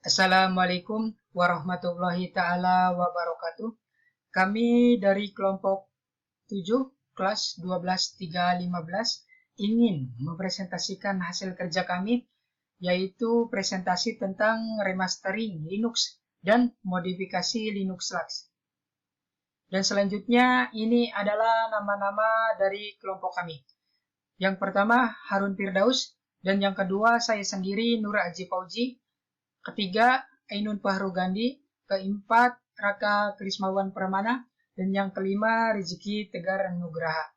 Assalamualaikum warahmatullahi ta'ala wabarakatuh. Kami dari kelompok 7, kelas 12-3-15 ingin mempresentasikan hasil kerja kami, yaitu presentasi tentang remastering Linux dan modifikasi Linux Lux. Dan selanjutnya ini adalah nama-nama dari kelompok kami. Yang pertama Harun Firdaus, dan yang kedua saya sendiri Nur Aji Fauzi. Ketiga, Ainun Fahru Gandhi. Keempat, Raka Krismawan Permana. Dan yang kelima, Rizky Tegar Nugraha.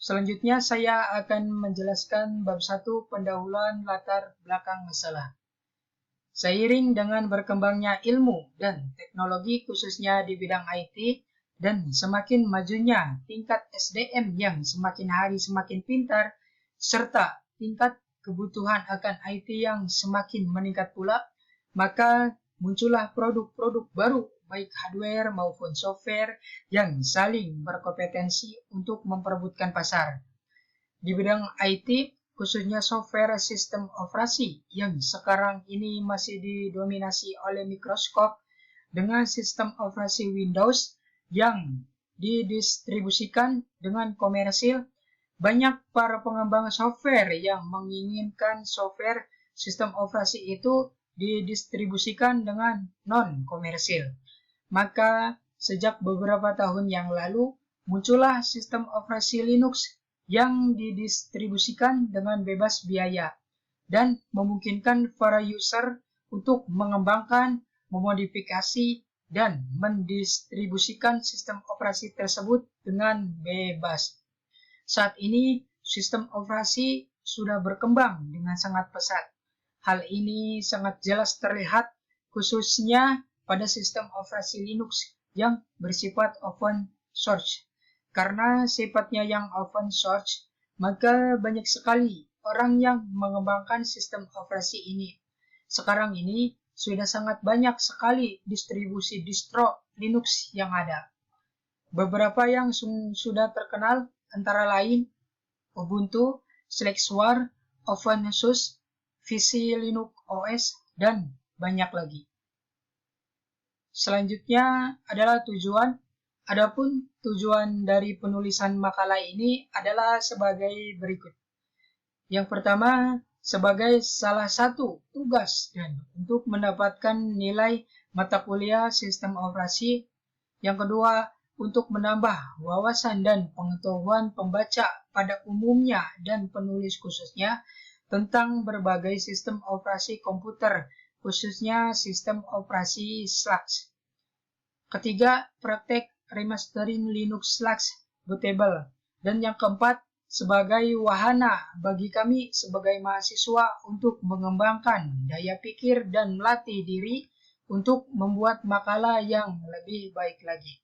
Selanjutnya, saya akan menjelaskan bab 1 pendahuluan latar belakang masalah. Seiring dengan berkembangnya ilmu dan teknologi khususnya di bidang IT, dan semakin majunya tingkat SDM yang semakin hari semakin pintar, serta tingkat kebutuhan akan IT yang semakin meningkat pula, maka muncullah produk-produk baru, baik hardware maupun software yang saling berkompetensi untuk memperebutkan pasar. Di bidang IT, khususnya software sistem operasi yang sekarang ini masih didominasi oleh Microsoft dengan sistem operasi Windows yang didistribusikan dengan komersil. Banyak para pengembang software yang menginginkan software sistem operasi itu didistribusikan dengan non-komersil. Maka sejak beberapa tahun yang lalu muncullah sistem operasi Linux yang didistribusikan dengan bebas biaya dan memungkinkan para user untuk mengembangkan, memodifikasi, dan mendistribusikan sistem operasi tersebut dengan bebas. Saat ini sistem operasi sudah berkembang dengan sangat pesat. Hal ini sangat jelas terlihat khususnya pada sistem operasi Linux yang bersifat open source. Karena sifatnya yang open source, maka banyak sekali orang yang mengembangkan sistem operasi ini. Sekarang ini sudah sangat banyak sekali distribusi distro Linux yang ada. Beberapa yang sudah terkenal antara lain Ubuntu, Slackware, OpenSUSE, VC Linux OS, dan banyak lagi. Selanjutnya adalah tujuan. Adapun tujuan dari penulisan makalah ini adalah sebagai berikut. Yang pertama, sebagai salah satu tugas dan untuk mendapatkan nilai mata kuliah sistem operasi. Yang kedua, untuk menambah wawasan dan pengetahuan pembaca pada umumnya dan penulis khususnya tentang berbagai sistem operasi komputer, khususnya sistem operasi Lux. Ketiga, praktek remastering Linux Lux bootable. Dan yang keempat, sebagai wahana bagi kami sebagai mahasiswa untuk mengembangkan daya pikir dan melatih diri untuk membuat makalah yang lebih baik lagi.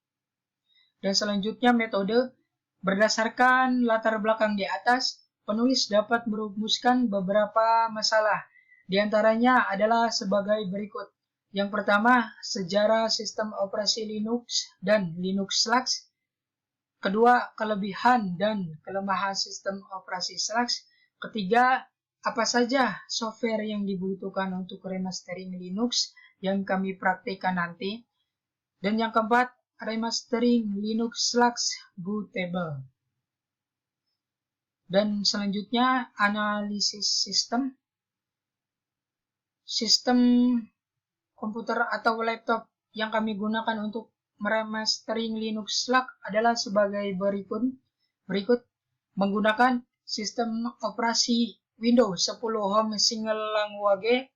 Dan selanjutnya metode. Berdasarkan latar belakang di atas, penulis dapat merumuskan beberapa masalah. Di antaranya adalah sebagai berikut. Yang pertama, sejarah sistem operasi Linux dan Linux Lux. Kedua, kelebihan dan kelemahan sistem operasi Lux. Ketiga, apa saja software yang dibutuhkan untuk remastering Linux yang kami praktikkan nanti. Dan yang keempat, remastering Linux Lux bootable. Dan selanjutnya analisis sistem komputer atau laptop yang kami gunakan untuk meremastering Linux Lux adalah sebagai berikut menggunakan sistem operasi Windows 10 Home Single Language,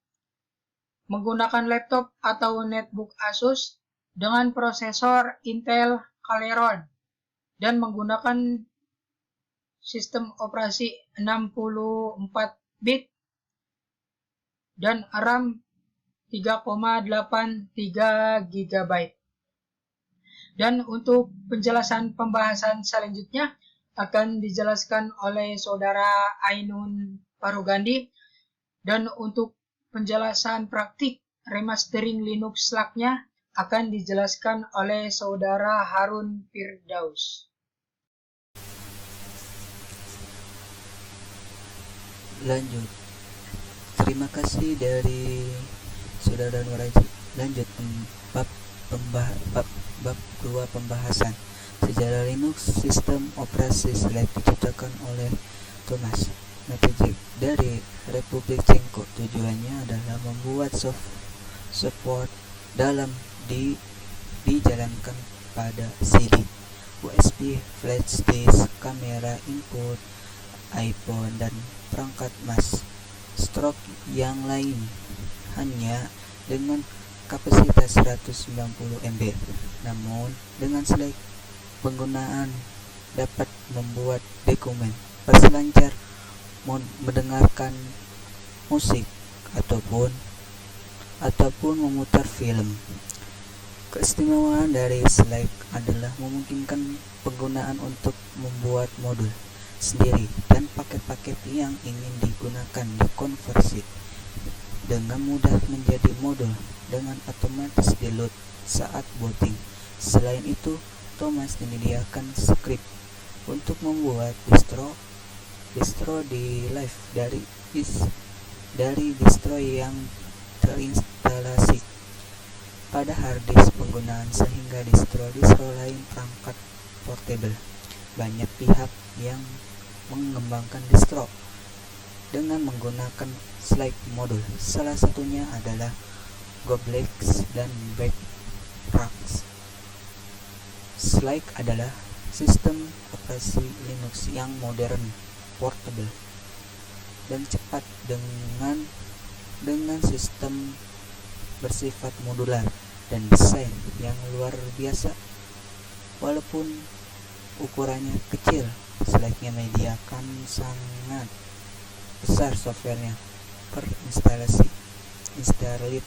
menggunakan laptop atau netbook Asus dengan prosesor Intel Celeron dan menggunakan sistem operasi 64 bit dan RAM 3,83 GB. Dan untuk penjelasan pembahasan selanjutnya akan dijelaskan oleh saudara Ainun Fahru Gandhi, dan untuk penjelasan praktik remastering Linux Lux-nya akan dijelaskan oleh saudara Harun Firdaus. Lanjut. Terima kasih dari Saudara Nuraji. Lanjut bab 2 pembahasan sejarah Linux. Sistem operasi Slack diciptakan oleh Thomas Matejek dari Republik Ceko. Tujuannya adalah membuat software dalam dijalankan pada CD, USB, flash disk, kamera input, iPhone, dan perangkat stroke yang lain, hanya dengan kapasitas 190 MB. Namun dengan Slack, penggunaan dapat membuat dokumen, berselancar, mendengarkan musik, ataupun memutar film. Keistimewaan dari Slack adalah memungkinkan penggunaan untuk membuat modul sendiri dan paket-paket yang ingin digunakan dikonversi dengan mudah menjadi modul dengan otomatis di-load saat booting. Selain itu, Thomas menyediakan script untuk membuat distro di live dari distro yang terinstalasi pada harddisk penggunaan, sehingga distro lain perangkat portable. Banyak pihak yang mengembangkan distro dengan menggunakan Slack modul. Salah satunya adalah Goblex dan Backtrax. Slack adalah sistem operasi Linux yang modern, portable, dan cepat dengan sistem bersifat modular dan desain yang luar biasa. Walaupun ukurannya kecil, Slack menyediakan sangat besar softwarenya per installed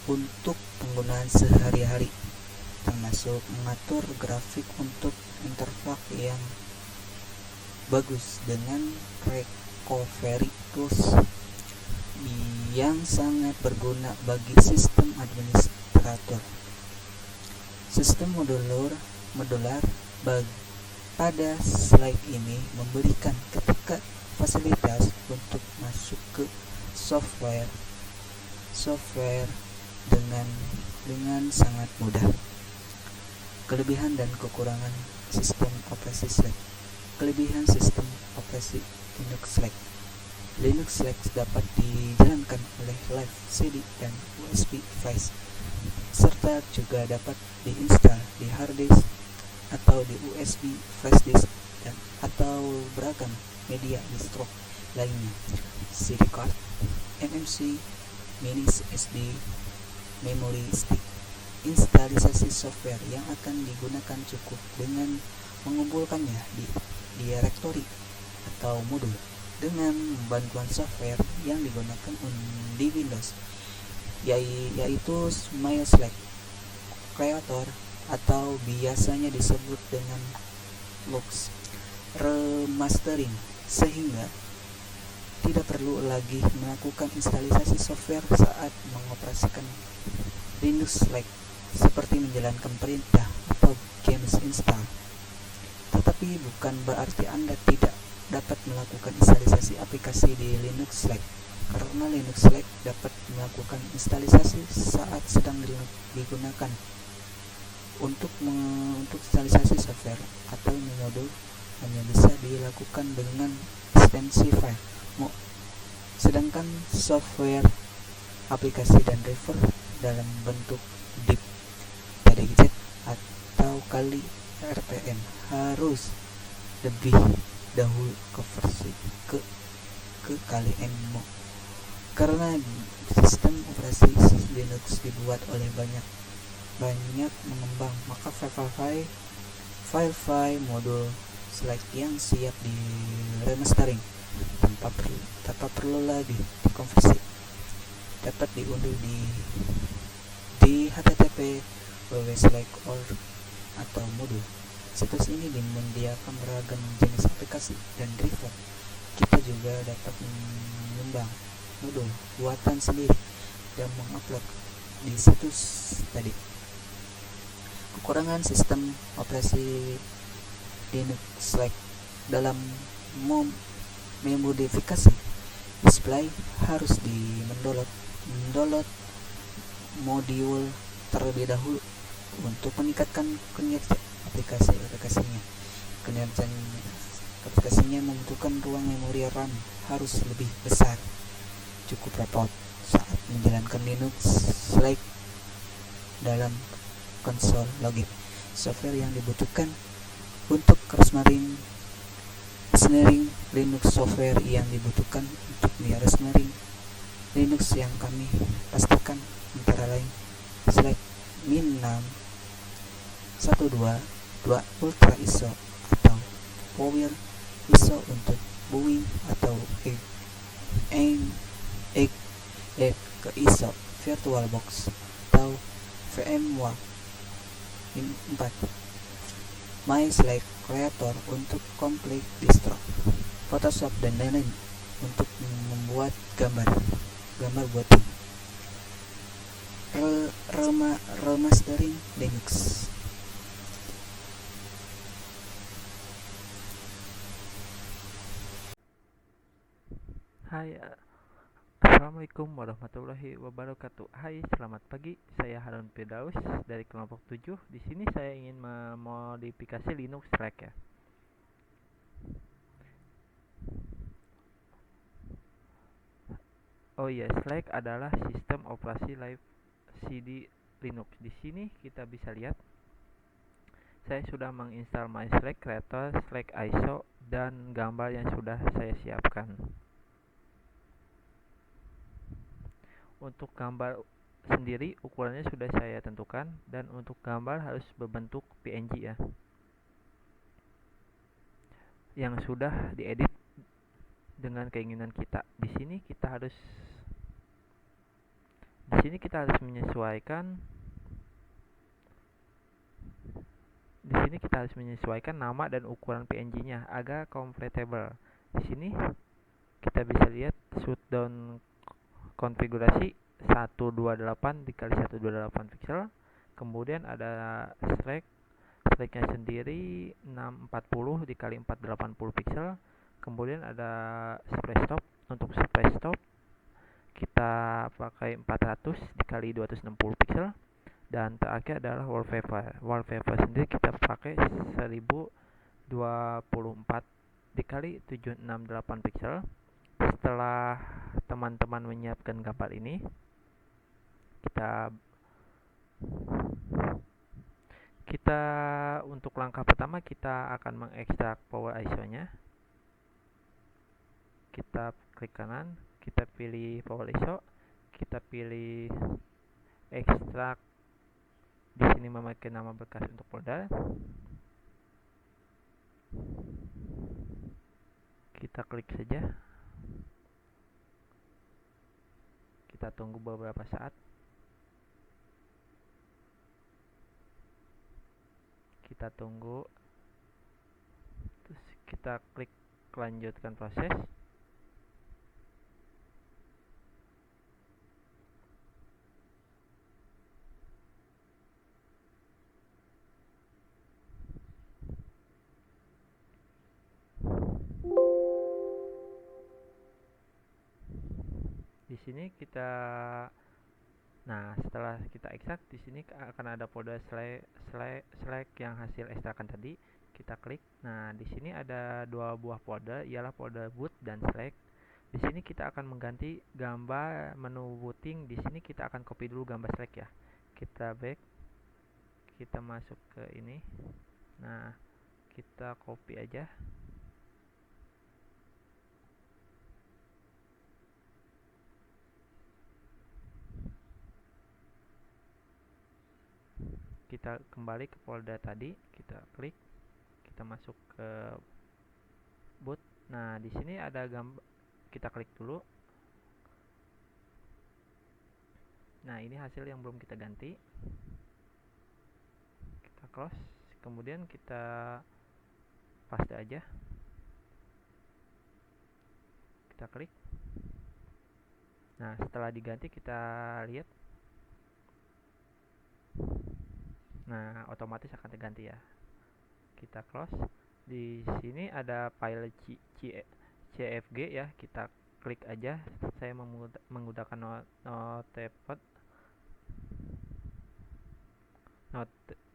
untuk penggunaan sehari-hari, termasuk mengatur grafik untuk interfak yang bagus dengan recovery tools yang sangat berguna bagi sistem administrator. Sistem modular pada Slack ini memberikan ketika fasilitas untuk masuk ke software dengan sangat mudah. Kelebihan dan kekurangan sistem operasi Slack. Kelebihan sistem operasi Linux Slack. Linux Slack dapat dijalankan oleh live CD dan USB flash, serta juga dapat diinstal di hard disk atau di USB flash disk atau beragam media distro lainnya, CD card, MMC, mini SD, memory stick. Instalisasi software yang akan digunakan cukup dengan mengumpulkannya di direktori atau modul dengan bantuan software yang digunakan di Windows, yaitu MySlack Creator atau biasanya disebut dengan Lux remastering, sehingga tidak perlu lagi melakukan instalisasi software saat mengoperasikan Linux Slack seperti menjalankan perintah atau games install. Tetapi bukan berarti Anda tidak dapat melakukan instalisasi aplikasi di Linux Slack, karena Linux Slack dapat melakukan instalisasi saat sedang digunakan untuk instalisasi software atau modul hanya bisa dilakukan dengan ekstensi file. Sedangkan software, aplikasi, dan driver dalam bentuk zip, PDZ, atau kali RPM harus lebih dahulu konversi ke kali MMO. Karena sistem operasi Linux dibuat oleh banyak mengembang, maka file modul Slack yang siap di remastering tanpa perlu lagi dikonversi dapat diunduh di http www.slack.org atau modul. Situs ini menyediakan beragam jenis aplikasi dan driver. Kita juga dapat menyumbang modul buatan sendiri dan mengupload di situs tadi. Kekurangan sistem operasi Linux Slack dalam memodifikasi display, harus mendownload modul terlebih dahulu untuk meningkatkan kinerja aplikasinya. Kinerja aplikasinya membutuhkan ruang memori RAM harus lebih besar. Cukup repot saat menjalankan Linux Slack dalam konsol login. Software yang dibutuhkan untuk cross-marine Linux, software yang dibutuhkan untuk cross-marine Linux yang kami pastikan antara lain Slack Min 6 122 Ultra ISO atau Power ISO untuk Boeing atau ke ISO VirtualBox atau VMware 4 My Slack Creator untuk komplit distro, Photoshop dan lain-lain untuk membuat gambar buatan, remastering Linux. Hai, Assalamualaikum warahmatullahi wabarakatuh. Hai, selamat pagi. Saya Harun Firdaus dari kelompok 7. Di sini saya ingin memodifikasi Linux Slack ya. Oh iya, Slack adalah sistem operasi live CD Linux. Di sini kita bisa lihat saya sudah menginstal My Slack Creator, Slack ISO, dan gambar yang sudah saya siapkan. Untuk gambar sendiri ukurannya sudah saya tentukan, dan untuk gambar harus berbentuk PNG ya, yang sudah diedit dengan keinginan kita. Di sini kita harus menyesuaikan nama dan ukuran PNG-nya agar compatible. Di sini kita bisa lihat shutdown konfigurasi 128 dikali 128 pixel. Kemudian ada Slacknya sendiri 640 dikali 480 pixel. Kemudian ada space stop. Untuk space stop kita pakai 400 dikali 260 pixel. Dan terakhir adalah wallpaper sendiri kita pakai 1024 dikali 768 pixel. Setelah teman-teman menyiapkan gambar ini, kita untuk langkah pertama kita akan mengekstrak Power ISO-nya. Kita klik kanan, kita pilih Power ISO, kita pilih ekstrak. Di sini memakai nama bekas untuk folder. Kita klik saja. Kita tunggu beberapa saat. Kita tunggu. Terus kita klik lanjutkan proses. Di sini setelah kita ekstrak, di sini akan ada folder Slack yang hasil ekstrakan tadi. Kita klik. Nah, di sini ada dua buah folder, ialah folder boot dan Slack. Di sini kita akan mengganti gambar menu booting. Di sini kita akan copy dulu gambar Slack ya. Kita back. Kita masuk ke ini. Nah, kita copy aja. Kita kembali ke folder tadi, kita klik, kita masuk ke boot. Nah, di sini ada gambar, kita klik dulu. Nah, ini hasil yang belum kita ganti. Kita close, kemudian kita paste aja. Kita klik. Nah, setelah diganti kita lihat. Nah, otomatis akan terganti ya. Kita close. Di sini ada file CFG ya. Kita klik aja. Saya menggunakan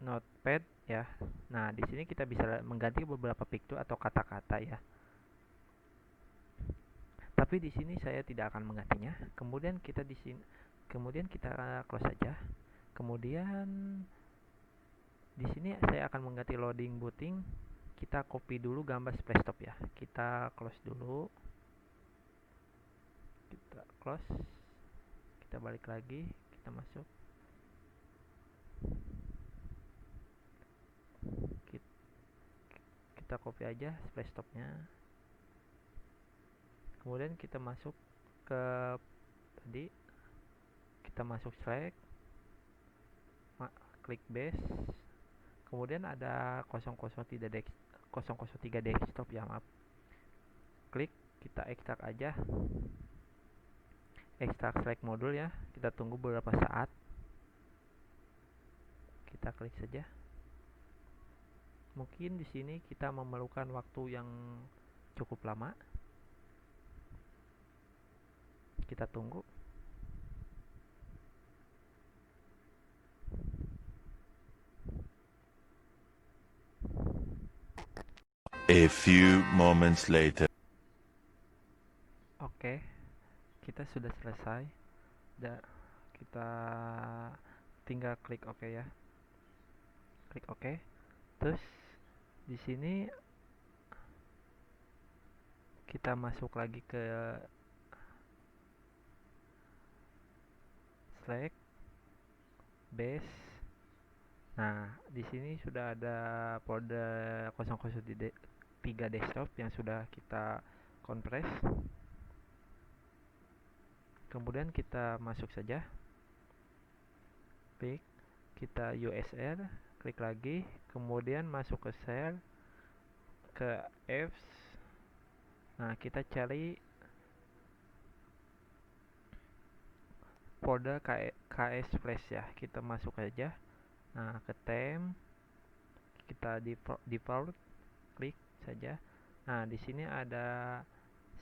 notepad ya. Nah, di sini kita bisa mengganti beberapa picture atau kata-kata ya. Tapi di sini saya tidak akan menggantinya. Kemudian kita close saja. Kemudian di sini saya akan mengganti loading booting. Kita copy dulu gambar Splashstop ya. Kita close dulu. Kita close. Kita balik lagi, kita masuk. Kita copy aja Splashstopnya. Kemudian kita masuk ke tadi, kita masuk Slack, klik base. Kemudian ada 003 desktop ya, maaf. Klik, kita ekstrak aja. Ekstrak Slack modul ya. Kita tunggu beberapa saat. Kita klik saja. Mungkin di sini kita memerlukan waktu yang cukup lama. Kita tunggu. A few moments later. Oke, kita sudah selesai. Kita tinggal klik OK ya. Klik OK. Terus di sini kita masuk lagi ke Slack, base. Nah, di sini sudah ada folder 003 desktop yang sudah kita kompres. Kemudian kita masuk saja. Klik, kita USR, klik lagi, kemudian masuk ke share, ke apps. Nah, kita cari folder KS Flash ya. Kita masuk aja. Nah, ke theme, kita default, klik saja. Nah, di sini ada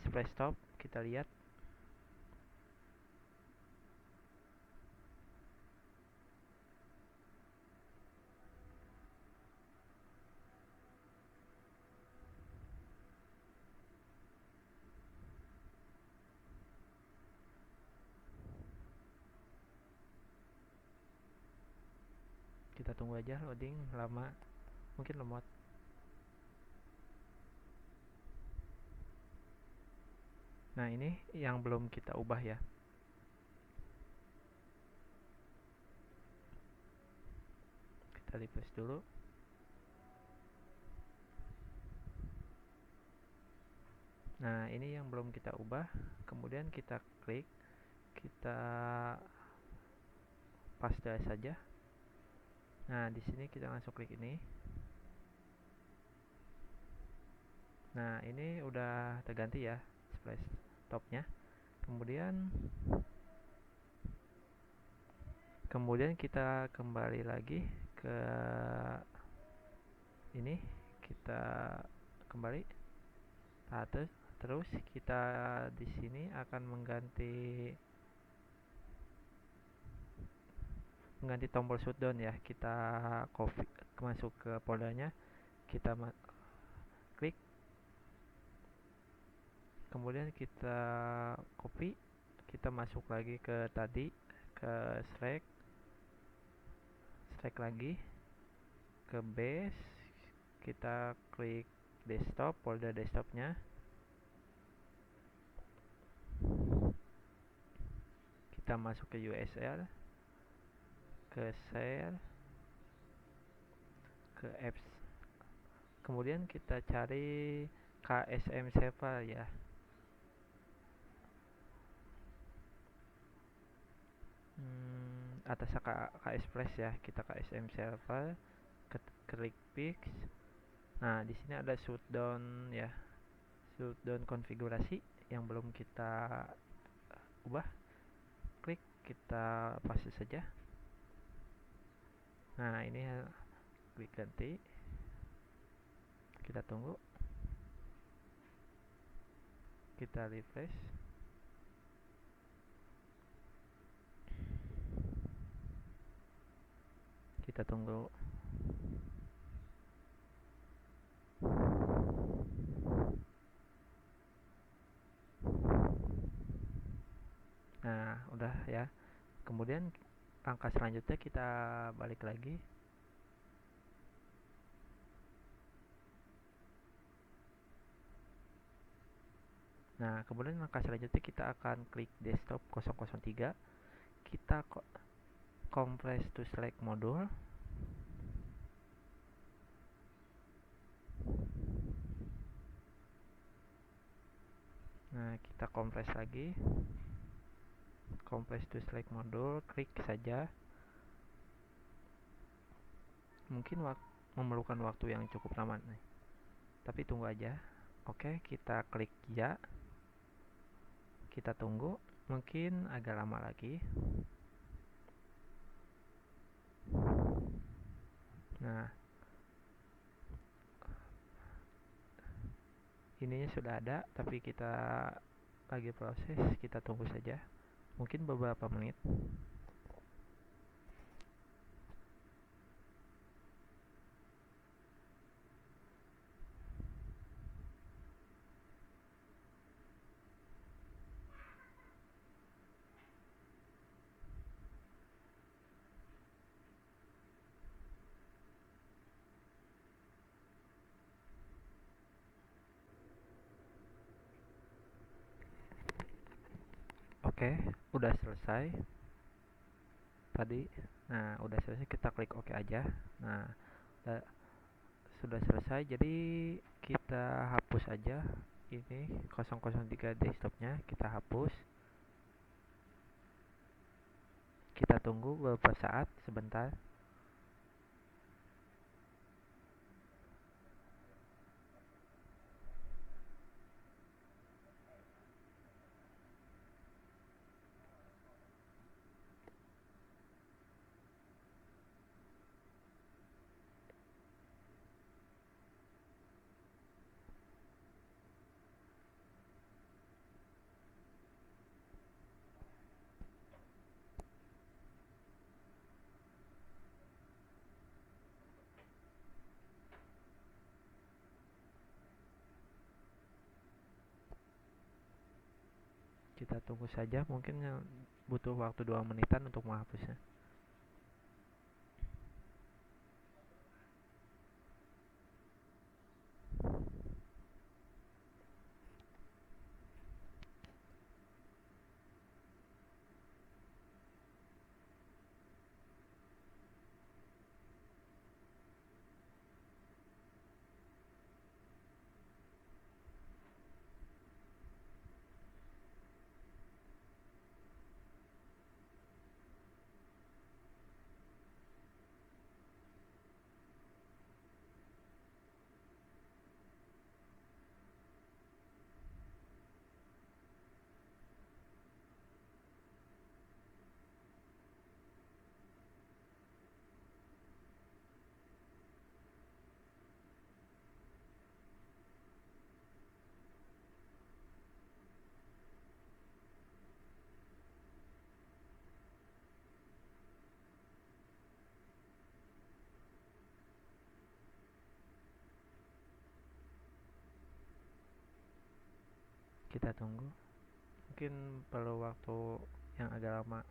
Splashstop, kita lihat. Kita tunggu aja loading lama, mungkin lemot. Nah, ini yang belum kita ubah ya. Kita refresh dulu. Nah, ini yang belum kita ubah. Kemudian kita klik, kita paste saja. Nah, di sini kita langsung klik ini. Nah, ini udah terganti ya Splashstopnya. Kemudian kita kembali lagi ke ini, kita kembali. Nah, terus kita di sini akan mengganti tombol shutdown ya. Kita copy, masuk ke foldernya, kita klik, kemudian kita copy, kita masuk lagi ke tadi, ke Slack lagi, ke base, kita klik desktop, folder desktopnya, kita masuk ke USR, ke share, ke apps. Kemudian kita cari KSM server ya. Atas KS Flash ya, kita KSM server, klik fix. Nah, di sini ada shutdown ya, shutdown konfigurasi yang belum kita ubah. Klik, kita paste saja. Nah, ini klik ganti, kita tunggu, kita refresh. kita tunggu. Nah, udah ya. Kemudian langkah selanjutnya kita balik lagi. Nah, kemudian langkah selanjutnya kita akan klik desktop 003. Kita compress to select module. Nah, kita compress lagi. Compress to select module, klik saja. Mungkin memerlukan waktu yang cukup lama nih. Tapi tunggu aja. Oke, kita klik ya. Kita tunggu, mungkin agak lama lagi. Nah, ininya sudah ada, tapi kita lagi proses, kita tunggu saja. Mungkin beberapa menit. Oke, udah selesai tadi. Nah, udah selesai, kita klik OK aja. Nah, sudah selesai, jadi kita hapus aja ini 003 desktopnya, kita hapus. Kita tunggu beberapa saat, sebentar. Kita tunggu saja, mungkin butuh waktu 2 menitan untuk menghapusnya. Kita tunggu, mungkin perlu waktu yang agak lama.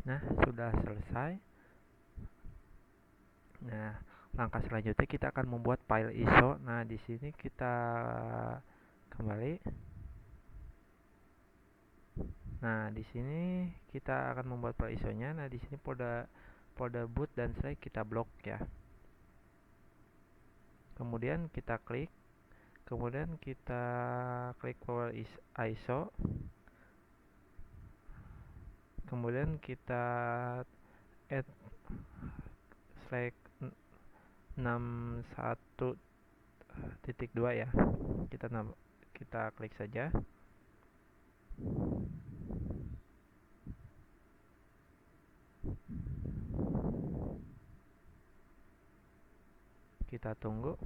Nah, sudah selesai. Nah, langkah selanjutnya kita akan membuat file ISO. Nah, di sini kita kembali. Nah, di sini kita akan membuat file ISO-nya. Nah, di sini folder boot dan slack kita blok ya. Kemudian kita klik. Kemudian kita klik file ISO. Kemudian kita add slack 61.2 ya. Kita klik saja. Kita tunggu.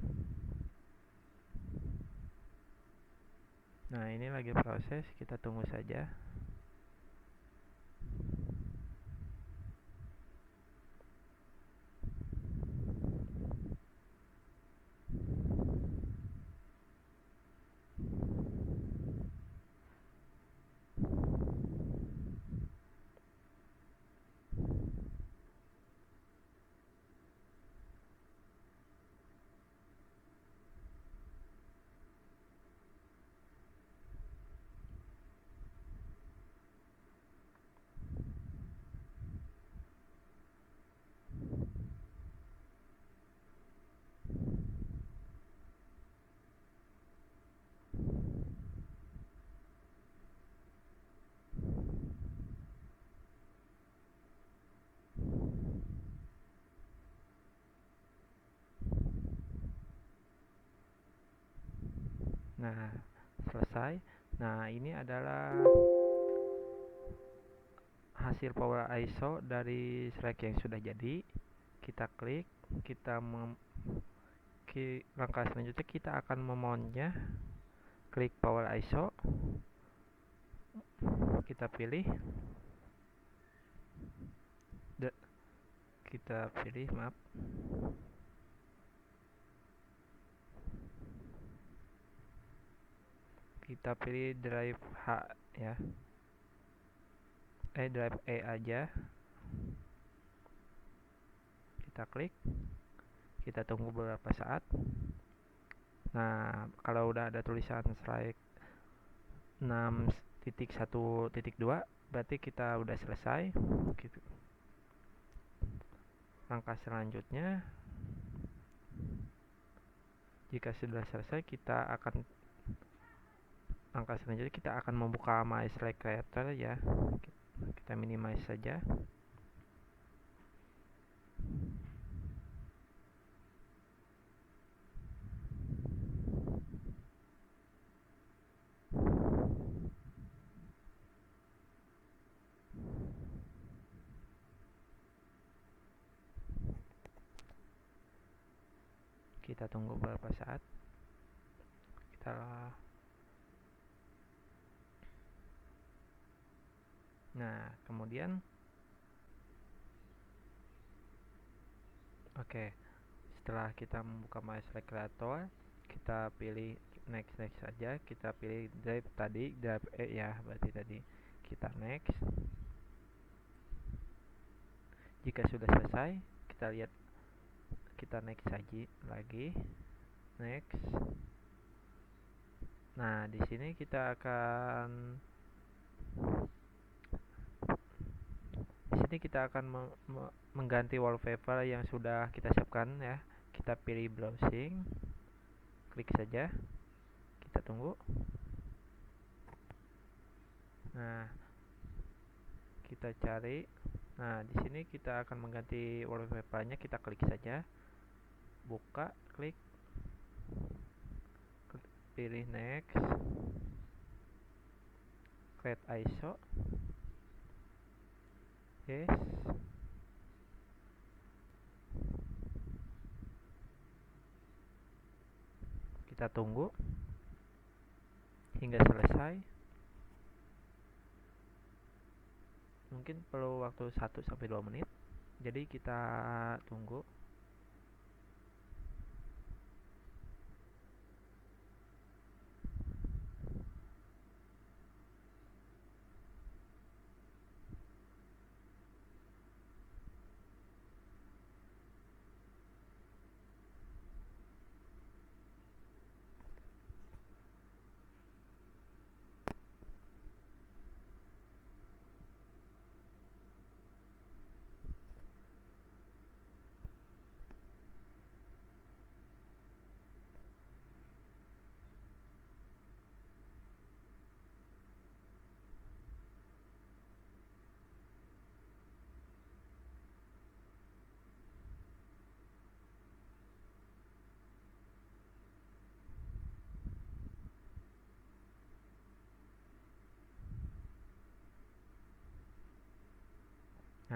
Nah, ini lagi proses, kita tunggu saja. Nah, selesai. Nah, ini adalah hasil power ISO dari Slack yang sudah jadi. Kita klik, langkah selanjutnya kita akan memountnya. Klik power ISO, kita pilih, maaf. Kita pilih drive H ya. Drive E aja. Kita klik. Kita tunggu beberapa saat. Nah, kalau udah ada tulisan Slack 6.1.2 berarti kita udah selesai gitu. Langkah selanjutnya, jika sudah selesai, kita akan membuka My Slack Creator ya. Kita minimize saja. Kita tunggu beberapa saat. Nah, kemudian setelah kita membuka My Slack Creator, kita pilih next saja. Kita pilih drive E ya, berarti tadi kita next. Jika sudah selesai, kita lihat, kita next lagi, next. Nah, di sini kita akan mengganti wallpaper yang sudah kita siapkan ya. Kita pilih browsing, klik saja, kita tunggu. Nah, kita cari. Nah, di sini kita akan mengganti wallpapernya. Kita klik saja, buka, klik, pilih next, create ISO, yes. Kita tunggu hingga selesai. Mungkin perlu waktu 1-2 menit. Jadi kita tunggu.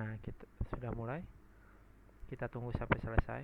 Nah, kita sudah mulai. Kita tunggu sampai selesai.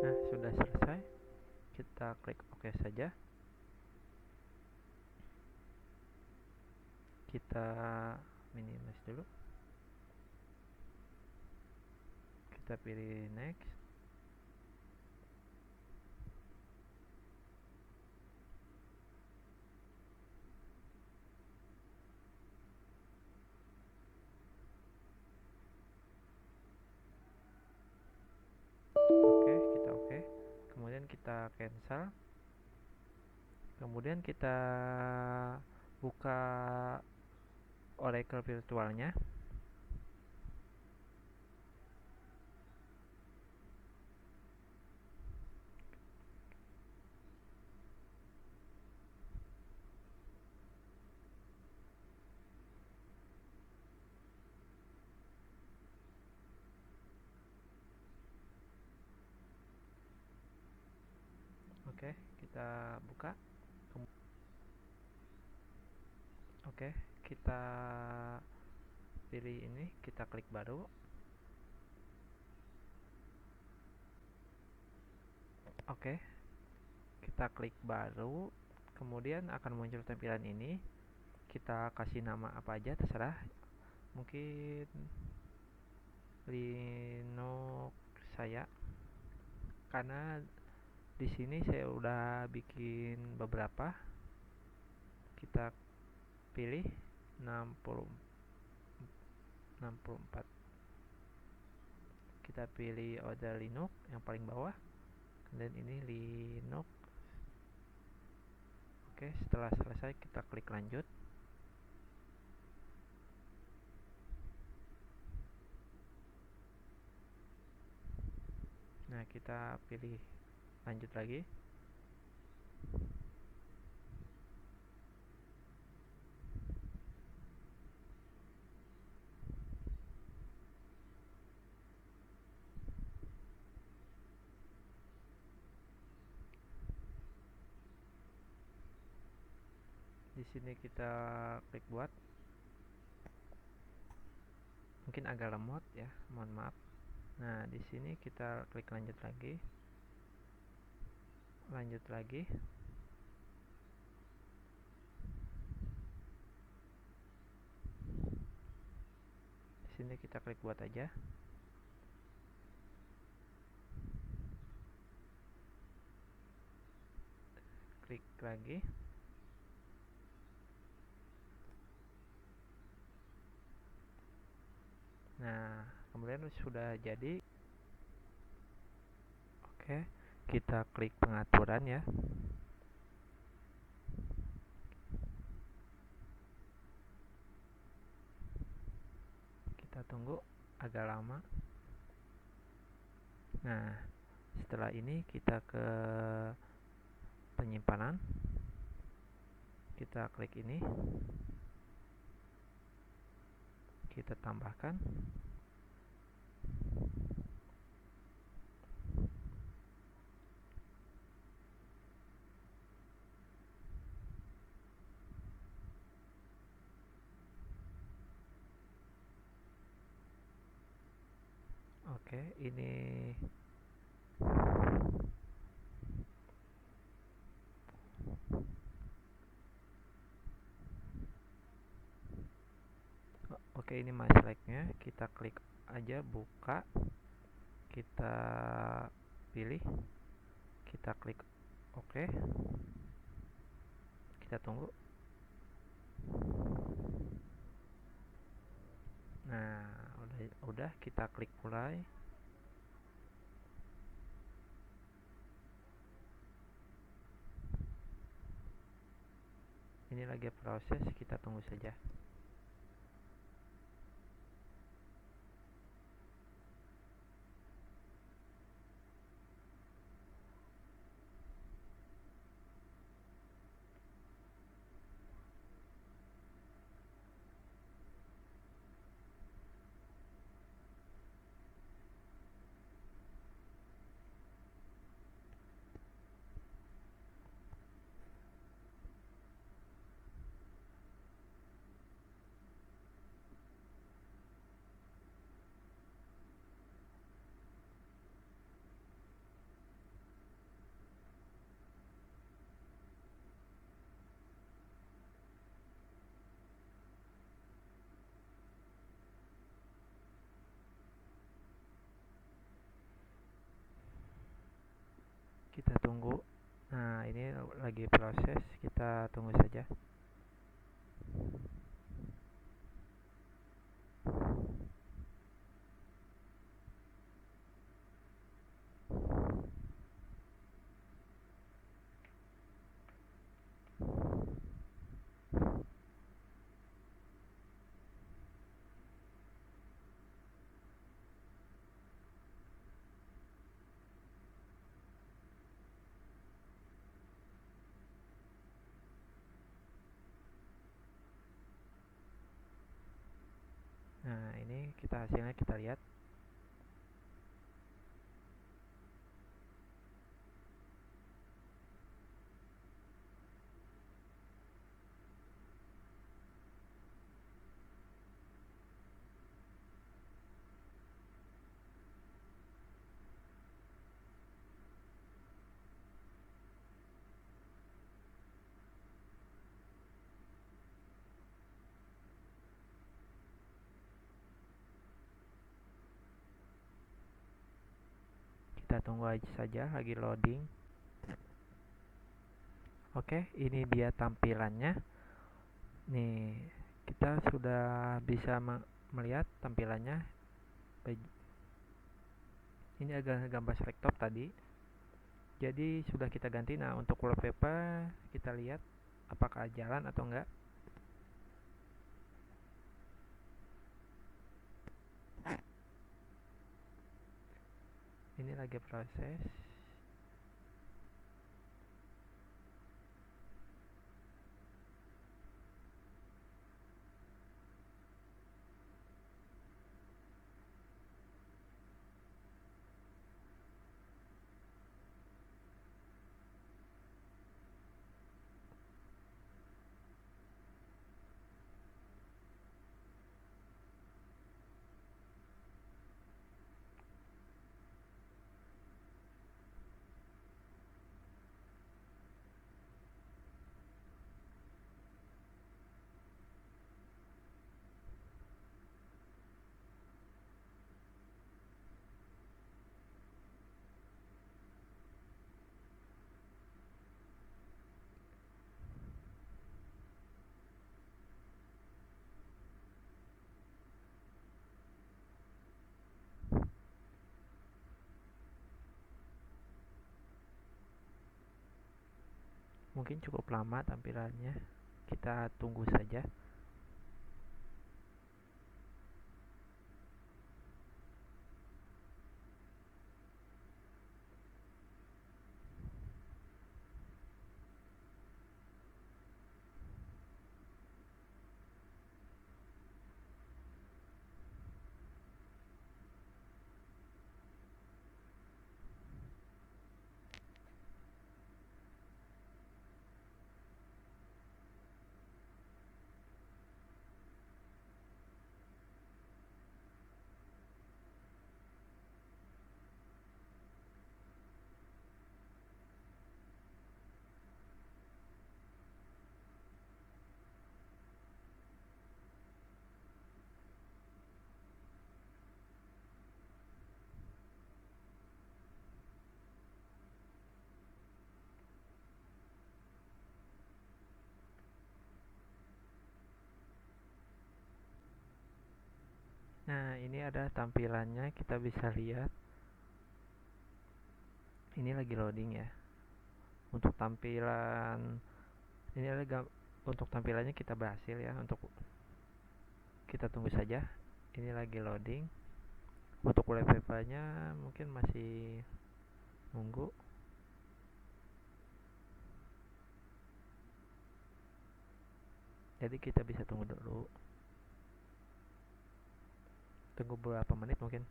Nah, sudah selesai. Kita klik OK saja. Kita minimize dulu. Kita pilih next. Oke, kita oke. Kemudian kita cancel. Kemudian kita buka Oracle virtualnya. Oke, kita buka. Oke, kita pilih ini, kita klik baru. Oke, kita klik baru, kemudian akan muncul tampilan ini. Kita kasih nama apa aja terserah, mungkin Linux saya, karena di sini saya udah bikin beberapa. Kita pilih 64. Kita pilih order Linux yang paling bawah, dan ini Linux. Oke, setelah selesai kita klik lanjut. Nah, kita pilih lanjut lagi. Di sini kita klik buat. Mungkin agak lemot ya, mohon maaf. Nah, di sini kita klik lanjut lagi. Lanjut lagi. Di sini kita klik buat aja. Klik lagi. Nah, kemudian sudah jadi. Oke, kita klik pengaturan ya. Kita tunggu agak lama. Nah, setelah ini kita ke penyimpanan. Kita klik ini. Kita tambahkan. Oke, ini Oke, ini my Slack-nya. Kita klik aja buka. Kita pilih. Kita klik oke. Kita tunggu. Nah, udah kita klik mulai. Ini lagi proses, kita tunggu saja. Kita tunggu. Nah, ini lagi proses, kita tunggu saja. Nah, ini hasilnya kita lihat. Kita tunggu aja saja, lagi loading. Oke, ini dia tampilannya. Nih, kita sudah bisa melihat tampilannya. Ini agak gambar Slacktop tadi. Jadi sudah kita ganti. Nah, untuk wallpaper kita lihat apakah jalan atau enggak. Ini lagi proses. mungkin cukup lama tampilannya, kita tunggu saja. Nah, ini ada tampilannya, kita bisa lihat. Ini lagi loading ya. Untuk tampilan ini untuk tampilannya kita berhasil ya. Untuk kita tunggu saja. Ini lagi loading. Untuk wallpaper-nya mungkin masih nunggu. Jadi kita bisa tunggu dulu. Tunggu beberapa menit mungkin.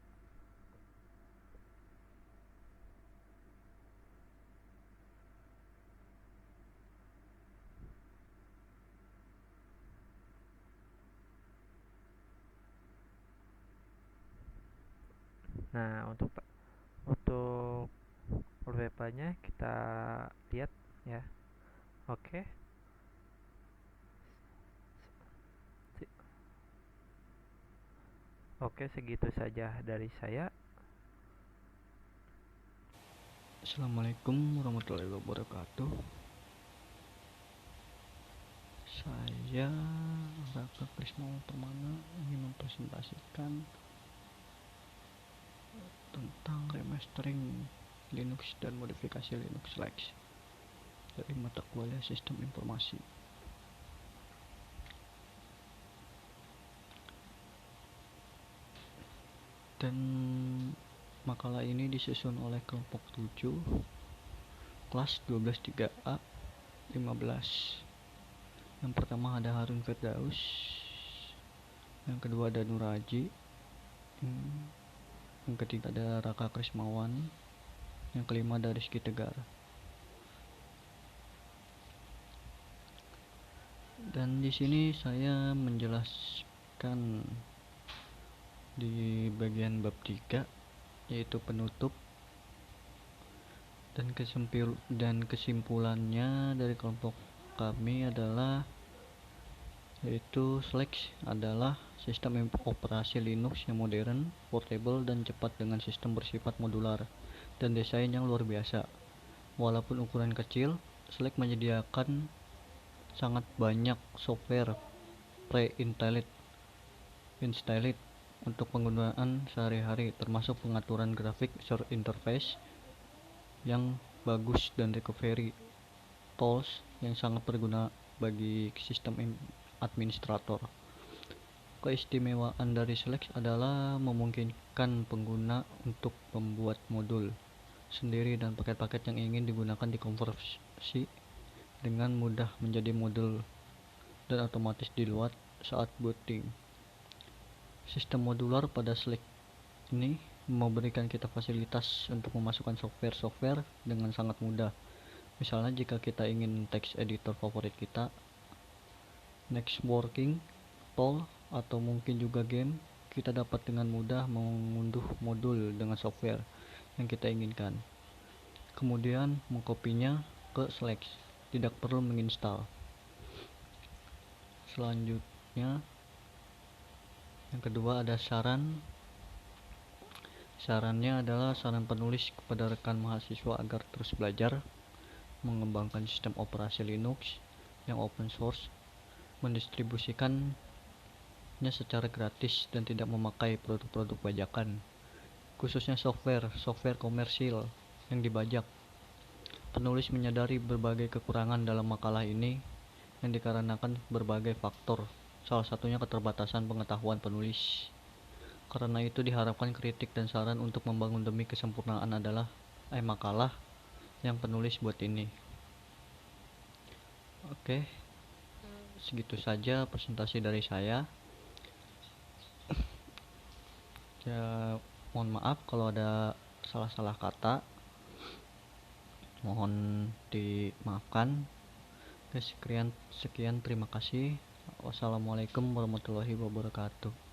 Nah, untuk wallpaper-nya kita lihat ya. Oke. Oke, segitu saja dari saya. Assalamualaikum warahmatullahi wabarakatuh. Saya Raka Krisna Permana ingin mempresentasikan tentang remastering Linux dan modifikasi Linux Lex dari mata kuliah Sistem Informasi. Dan makalah ini disusun oleh kelompok 7 kelas 12-3A 15. Yang pertama ada Harun Firdaus, yang kedua ada Nuraji, yang ketiga ada Raka Krismawan, yang kelima ada Rizky Tegar. Dan di sini saya menjelaskan di bagian bab 3, yaitu penutup, dan kesimpulannya dari kelompok kami adalah yaitu Slex adalah sistem operasi Linux yang modern, portable, dan cepat dengan sistem bersifat modular dan desain yang luar biasa. Walaupun ukuran kecil, Slex menyediakan sangat banyak software pre-installed untuk penggunaan sehari-hari, termasuk pengaturan grafik user interface yang bagus dan recovery tools yang sangat berguna bagi sistem administrator. Keistimewaan dari Slex adalah memungkinkan pengguna untuk membuat modul sendiri dan paket-paket yang ingin digunakan dikonversi dengan mudah menjadi modul dan otomatis diload saat booting. Sistem modular pada Slex ini memberikan kita fasilitas untuk memasukkan software dengan sangat mudah. Misalnya jika kita ingin text editor favorit kita, next working tool, atau mungkin juga game, kita dapat dengan mudah mengunduh modul dengan software yang kita inginkan. Kemudian mengkopinya ke Slex, tidak perlu menginstal. Selanjutnya, yang kedua ada sarannya adalah saran penulis kepada rekan mahasiswa agar terus belajar mengembangkan sistem operasi Linux yang open source, mendistribusikannya secara gratis dan tidak memakai produk-produk bajakan, khususnya software komersil yang dibajak. Penulis menyadari berbagai kekurangan dalam makalah ini yang dikarenakan berbagai faktor, salah satunya keterbatasan pengetahuan penulis. Karena itu diharapkan kritik dan saran untuk membangun demi kesempurnaan adalah makalah yang penulis buat ini. Oke, segitu saja presentasi dari saya. Ya, mohon maaf kalau ada salah-salah kata, mohon dimaafkan. Oke, sekian terima kasih. Wassalamualaikum warahmatullahi wabarakatuh.